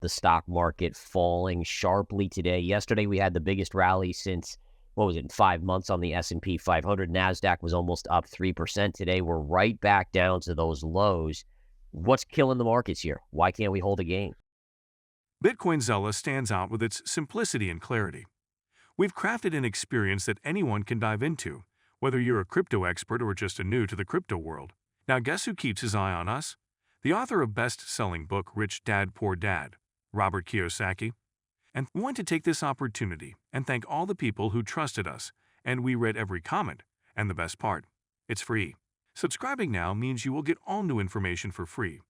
the stock market falling sharply today. Yesterday, we had the biggest rally since, what was it, in 5 months on the S&P 500. NASDAQ was almost up 3%. Today, we're right back down to those lows. What's killing the markets here? Why can't we hold a gain? Bitcoin Zella stands out with its simplicity and clarity. We've crafted an experience that anyone can dive into, whether you're a crypto expert or just a new to the crypto world. Now, guess who keeps his eye on us? The author of best-selling book Rich Dad Poor Dad, Robert Kiyosaki. And we want to take this opportunity and thank all the people who trusted us, and we read every comment. And the best part, it's free. Subscribing now means you will get all new information for free.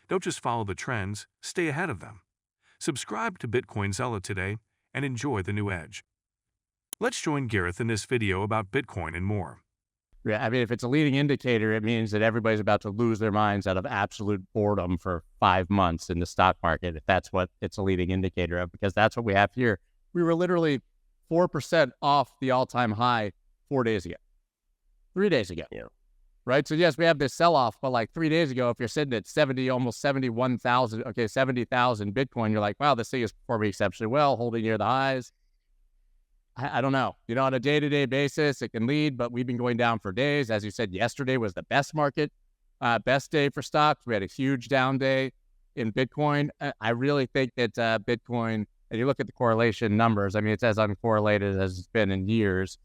Don't just follow the trends, stay ahead of them. Subscribe to Bitcoin Zella today and enjoy the new edge. Let's join Gareth in this video about Bitcoin and more. Yeah, I mean, if it's a leading indicator, it means that everybody's about to lose their minds out of absolute boredom for 5 months in the stock market, if that's what it's a leading indicator of, because that's what we have here. We were literally 4% off the all-time high 4 days ago, 3 days ago. Yeah. Right? So yes, we have this sell-off, but like 3 days ago, if you're sitting at 70, almost 71,000, 70,000 Bitcoin, you're like, wow, this thing is performing exceptionally well, holding near the highs. I don't know. On a day-to-day basis, it can lead, but we've been going down for days. As you said, yesterday was the best day for stocks. We had a huge down day in Bitcoin. I really think that Bitcoin, and you look at the correlation numbers, I mean, it's as uncorrelated as it's been in years.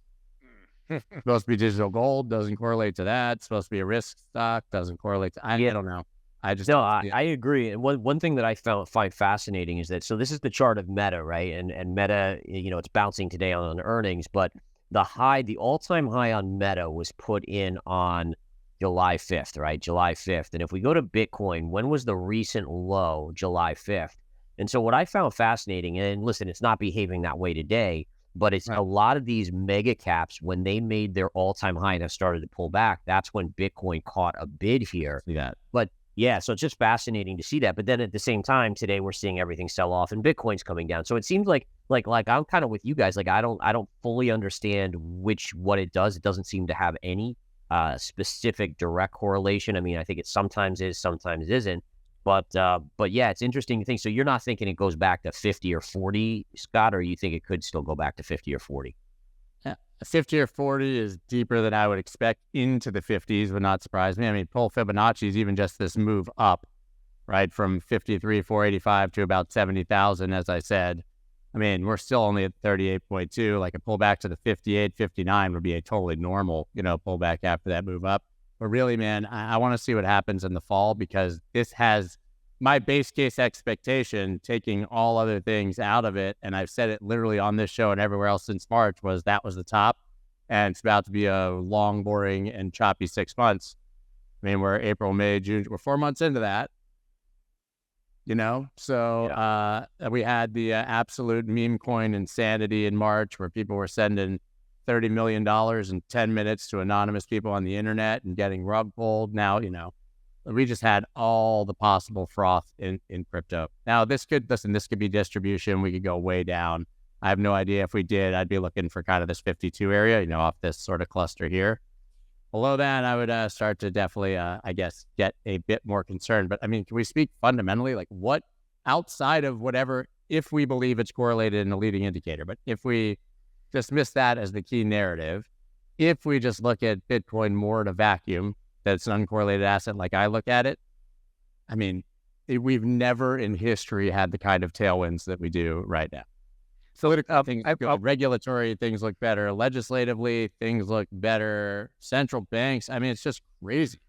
Supposed to be digital gold, doesn't correlate to that. It's supposed to be a risk stock, doesn't correlate to, I don't know. I agree. And one thing that I find fascinating is that, so this is the chart of Meta, right? And Meta, it's bouncing today on earnings, but the all-time high on Meta was put in on July 5th, right? July 5th. And if we go to Bitcoin, when was the recent low? July 5th. And so what I found fascinating, and listen, it's not behaving that way today, but it's a lot of these mega caps, when they made their all-time high and have started to pull back, that's when Bitcoin caught a bid here. See that. But yeah, so it's just fascinating to see that. But then at the same time, today we're seeing everything sell off and Bitcoin's coming down. So it seems like I'm kind of with you guys. Like I don't fully understand what it does. It doesn't seem to have any specific direct correlation. I mean, I think it sometimes is, sometimes isn't. But yeah, it's interesting to think. So you're not thinking it goes back to 50 or 40, Scott, or you think it could still go back to 50 or 40? Yeah, a 50 or 40 is deeper than I would expect into the 50s, would not surprise me. I mean, pull Fibonacci's even just this move up, right, from 53,485 to about 70,000, as I said. I mean, we're still only at 38.2. Like a pullback to the 58, 59 would be a totally normal, pullback after that move up. But really, man, I want to see what happens in the fall, because this has my base case expectation, taking all other things out of it, and I've said it literally on this show and everywhere else since March, was that was the top, and it's about to be a long, boring, and choppy 6 months. I mean, we're April, May, June, we're 4 months into that, So we had the absolute meme coin insanity in March, where people were sending $30 million in 10 minutes to anonymous people on the internet and getting rug pulled. Now, we just had all the possible froth in crypto. Now, this could be distribution. We could go way down. I have no idea. If we did, I'd be looking for kind of this 52 area, off this sort of cluster here. Below that, I would start to definitely, get a bit more concerned. But I mean, can we speak fundamentally? Like, what outside of whatever, if we believe it's correlated in a leading indicator, but if we dismiss that as the key narrative, if we just look at Bitcoin more in a vacuum, that's an uncorrelated asset like I look at it, I mean, we've never in history had the kind of tailwinds that we do right now. So regulatory things look better. Legislatively, things look better. Central banks, I mean, it's just crazy.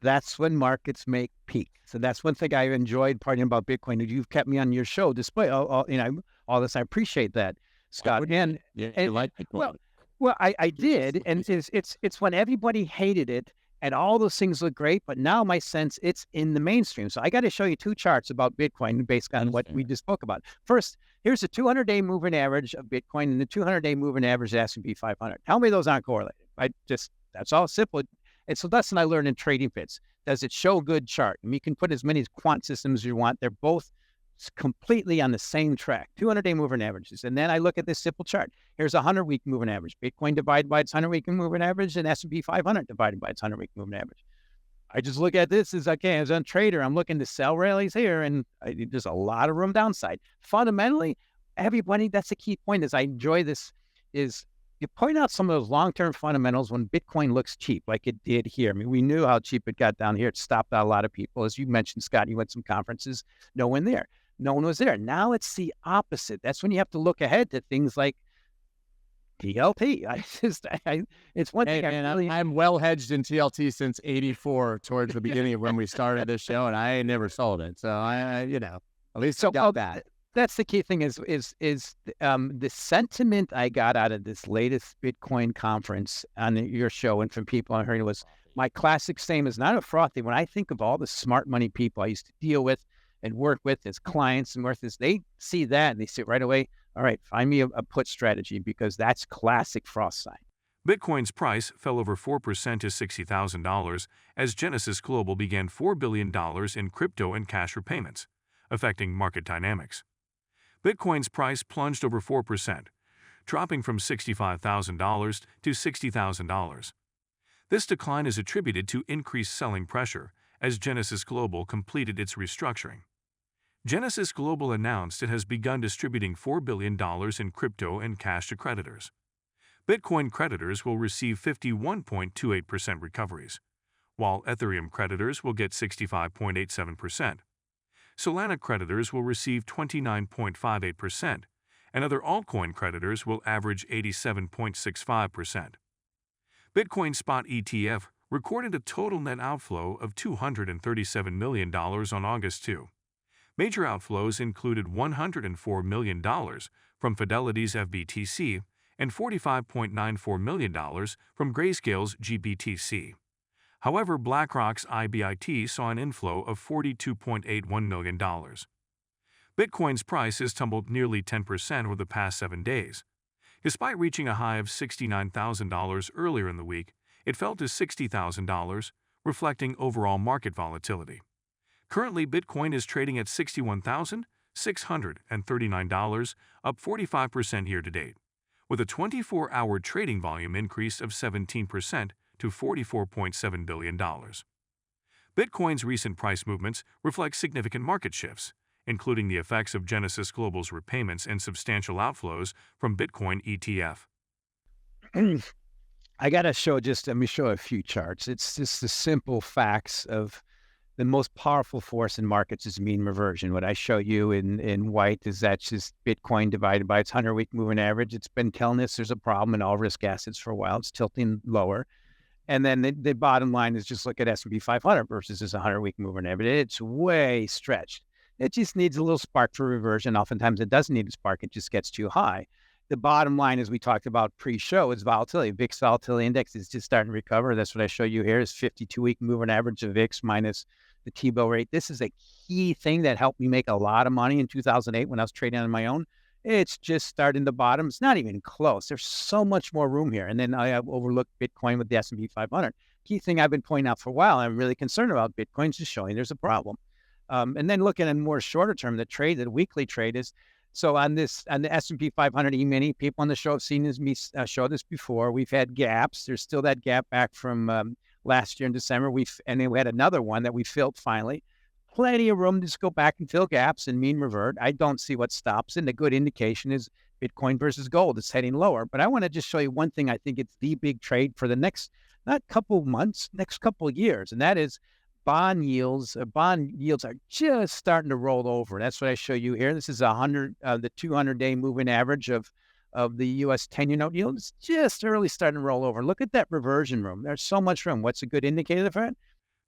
That's when markets make peak. So that's one thing I've enjoyed partying about Bitcoin. That you've kept me on your show despite all this. I appreciate that, Scott. And like Bitcoin. Well, I did, and it's when everybody hated it, and all those things look great, but now my sense it's in the mainstream. So I got to show you 2 charts about Bitcoin based on what we just spoke about. First, here's the 200-day moving average of Bitcoin and the 200-day moving average of S&P 500. Tell me those aren't correlated. That's all simple. It's a lesson I learned in trading pits. Does it show a good chart? And you can put as many quant systems as you want. They're both completely on the same track, 200-day moving averages. And then I look at this simple chart. Here's a 100-week moving average. Bitcoin divided by its 100-week moving average, and S&P 500 divided by its 100-week moving average. I just look at this as, okay, as a trader, I'm looking to sell rallies here, and there's a lot of room downside. Fundamentally, everybody, that's the key point is I enjoy this, is you point out some of those long-term fundamentals when Bitcoin looks cheap, like it did here. I mean, we knew how cheap it got down here. It stopped out a lot of people. As you mentioned, Scott, you went to some conferences, no one there. No one was there. Now it's the opposite. That's when you have to look ahead to things like TLT. It's one Hey, thing. man, I'm well hedged in TLT since '84, towards the beginning of when we started this show, and I never sold it. So at least I got that. That's the key thing is the sentiment I got out of this latest Bitcoin conference on your show and from people I heard was my classic saying is not a frothy. When I think of all the smart money people I used to deal with and work with as clients and worth this, they see that and they say right away, all right, find me a put strategy, because that's classic frost sign. Bitcoin's price fell over 4% to $60,000 as Genesis Global began $4 billion in crypto and cash repayments, affecting market dynamics. Bitcoin's price plunged over 4%, dropping from $65,000 to $60,000. This decline is attributed to increased selling pressure as Genesis Global completed its restructuring. Genesis Global announced it has begun distributing $4 billion in crypto and cash to creditors. Bitcoin creditors will receive 51.28% recoveries, while Ethereum creditors will get 65.87%. Solana creditors will receive 29.58%, and other altcoin creditors will average 87.65%. Bitcoin spot ETF recorded a total net outflow of $237 million on August 2. Major outflows included $104 million from Fidelity's FBTC and $45.94 million from Grayscale's GBTC. However, BlackRock's IBIT saw an inflow of $42.81 million. Bitcoin's price has tumbled nearly 10% over the past 7 days. Despite reaching a high of $69,000 earlier in the week, it fell to $60,000, reflecting overall market volatility. Currently, Bitcoin is trading at $61,639, up 45% year-to-date, with a 24-hour trading volume increase of 17% to $44.7 billion. Bitcoin's recent price movements reflect significant market shifts, including the effects of Genesis Global's repayments and substantial outflows from Bitcoin ETF. I got to show let me show a few charts. It's just the simple facts of the most powerful force in markets is mean reversion. What I show you in white is that's just Bitcoin divided by its 100-week moving average. It's been telling us there's a problem in all risk assets for a while. It's tilting lower. And then the bottom line is just look at S&P 500 versus this 100-week moving average. It's way stretched. It just needs a little spark for reversion. Oftentimes it doesn't need a spark. It just gets too high. The bottom line, as we talked about pre-show, is volatility. VIX volatility index is just starting to recover. That's what I show you here is 52-week moving average of VIX minus the T-bill rate. This is a key thing that helped me make a lot of money in 2008 when I was trading on my own. It's just starting to bottom. It's not even close. There's so much more room here. And then I have overlooked Bitcoin with the S&P 500. Key thing I've been pointing out for a while, I'm really concerned about Bitcoin, is just showing there's a problem. And then looking at more shorter term, the weekly trade is, so on the S&P 500 E-mini, people on the show have seen me show this before. We've had gaps. There's still that gap back from last year in December. And then we had another one that we filled finally. Plenty of room to just go back and fill gaps and mean revert. I don't see what stops. And the good indication is Bitcoin versus gold. It's heading lower. But I want to just show you one thing. I think it's the big trade for the next, not couple months, next couple of years. And that is bond yields. Bond yields are just starting to roll over. That's what I show you here. This is the 200-day moving average of the U.S. 10-year note yield. It's just early starting to roll over. Look at that reversion room. There's so much room. What's a good indicator for it?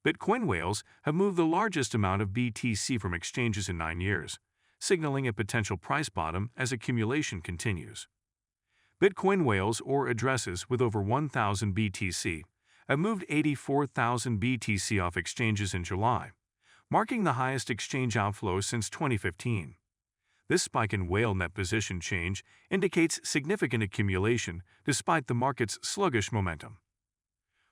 Bitcoin whales have moved the largest amount of BTC from exchanges in 9 years, signaling a potential price bottom as accumulation continues. Bitcoin whales, or addresses with over 1,000 BTC, have moved 84,000 BTC off exchanges in July, marking the highest exchange outflow since 2015. This spike in whale net position change indicates significant accumulation despite the market's sluggish momentum.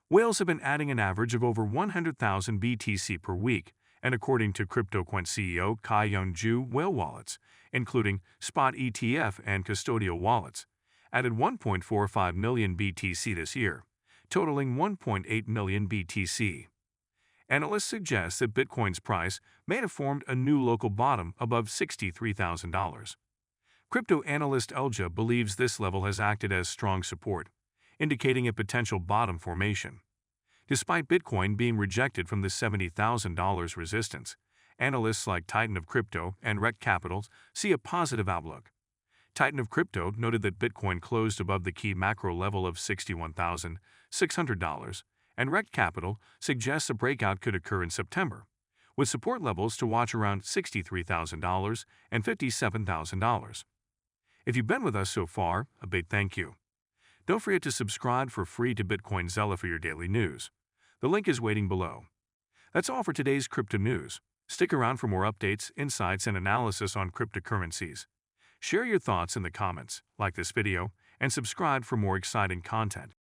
Whales have been adding an average of over 100,000 BTC per week, and according to CryptoQuant CEO Kai-Young Ju, whale wallets, including spot ETF and custodial wallets, added 1.45 million BTC this year, totaling 1.8 million BTC. Analysts suggest that Bitcoin's price may have formed a new local bottom above $63,000. Crypto analyst Elja believes this level has acted as strong support, indicating a potential bottom formation. Despite Bitcoin being rejected from the $70,000 resistance, analysts like Titan of Crypto and Rect Capital see a positive outlook. Titan of Crypto noted that Bitcoin closed above the key macro level of $61,600, and Rect Capital suggests a breakout could occur in September, with support levels to watch around $63,000 and $57,000. If you've been with us so far, a big thank you. Don't forget to subscribe for free to Bitcoin Zella for your daily news. The link is waiting below. That's all for today's crypto news. Stick around for more updates, insights, and analysis on cryptocurrencies. Share your thoughts in the comments, like this video, and subscribe for more exciting content.